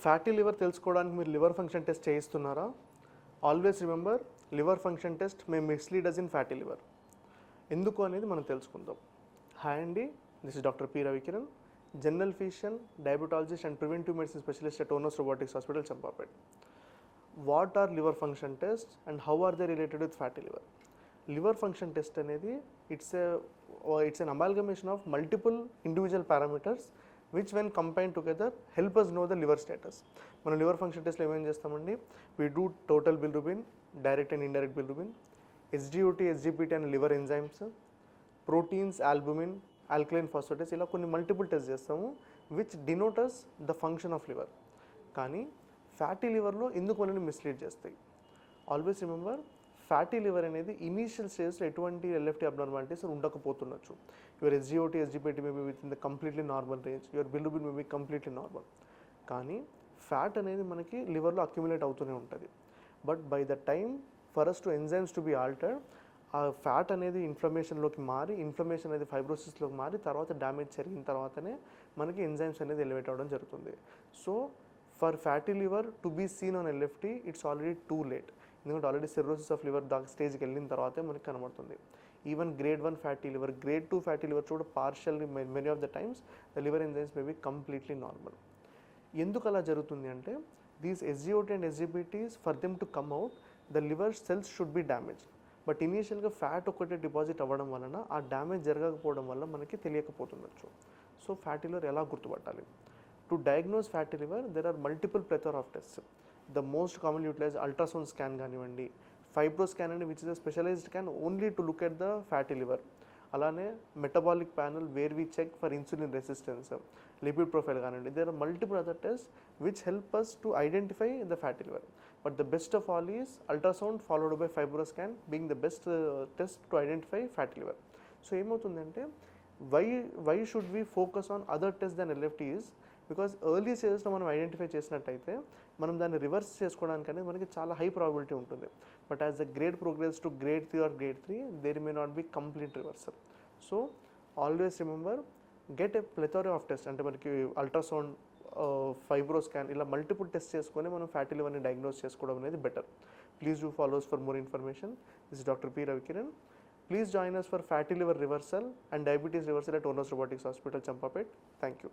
Fatty liver తెలుసుకోవడానికి మీరు liver function test చేయిస్తున్నారా? Always remember, liver function test may mislead us in fatty liver. ఎందుకు అనేది మనం తెలుసుకుందాం. హాయ్ అండి, this is doctor P Ravikiran, general physician, diabetologist and preventive medicine specialist at Onos robotics hospital, Champapet. What are liver function test and how are they related with fatty liver? Liver function test అనేది it's an amalgamation of multiple individual parameters which when combine together help us know the liver status. మనం liver function టెస్ట్లో ఏమేం చేస్తామండి? We do total bilirubin, direct and indirect bilirubin, SGOT, SGPT and liver enzymes, proteins, albumin, alkaline phosphatase, ఇలా కొన్ని multiple test చేస్తాము which denotes the function of liver. కానీ fatty లివర్లో ఎందుకు మనల్ని మిస్లీడ్ చేస్తాయి? ఆల్వేస్ రిమెంబర్, ఫ్యాటీ లివర్ అనేది initial స్టేజ్లో ఎటువంటి ఎల్ఎఫ్టీ అబ్నార్మాలిటీస్ ఉండకపోతుండొచ్చు. Your SGOT, SGPT may be within the completely normal range, your bilirubin may be completely normal. కానీ ఫ్యాట్ అనేది మనకి లివర్లో అక్యుములేట్ అవుతూనే ఉంటుంది. But by the time for us to enzymes to be altered, ఆ fat అనేది ఇన్ఫ్లమేషన్లోకి మారి, ఇన్ఫ్లమేషన్ అనేది ఫైబ్రోసిస్లోకి మారి, తర్వాత డ్యామేజ్ జరిగిన తర్వాతనే మనకి ఎంజైమ్స్ అనేది ఎలివేట్ అవ్వడం జరుగుతుంది. So for fatty liver to be seen on LFT it's already too late. ఎందుకంటే ఆల్రెడీ సిర్రోసిస్ ఆఫ్ లివర్ దాకా స్టేజ్కి వెళ్ళిన తర్వాతే మనకి కనబడుతుంది. Even grade 1 fatty liver, grade 2 fatty liver కూడా partially many of the times the liver enzymes may be completely normal. ఎందుకు అలా జరుగుతుంది అంటే, these SGOT and SGPTs for them to come out the liver cells should be damage. But ఇనీషియల్గా fat ఒకటే deposit అవ్వడం వలన ఆ డ్యామేజ్ జరగకపోవడం వల్ల మనకి తెలియకపోతుండొచ్చు. సో ఫ్యాటీ లివర్ ఎలా గుర్తుపట్టాలి? To diagnose fatty liver there are multiple plethora of tests. The most common utilize ultrasound scan కానివ్వండి, ఫైబ్రో స్కాన్ అండి which is a specialised scan only to look at the fatty liver. అలానే metabolic panel where we check for insulin resistance, lipid profile కానివ్వండి. There are multiple other test which help us to identify the fatty liver. But the best of all is ultrasound followed by fibro scan being the best test to identify fatty liver. So ఏమవుతుందంటే, why should we focus on other test then LFT is because early స్టేజెస్లో మనం identify చేసినట్టయితే మనం దాన్ని reverse చేసుకోవడానికి అనేది మనకి చాలా హై ప్రాబిలిటీ ఉంటుంది. But as the grade progress to grade 3 or grade 3 there may not be complete reversal. So always remember, get a plethora of test. అంటే మనకి అల్ట్రాసౌండ్, ఫైబ్రో స్కాన్, ఇలా మల్టిపుల్ టెస్ట్ చేసుకొని మనం ఫ్యాటీ లివర్ని డయాగ్నోస్ చేసుకోవడం అనేది better. Please do follows for more information. This is doctor P Ravikiran. Please join us for fatty liver reversal and diabetes reversal at Onos Robotics Hospital, Champapet. Thank you.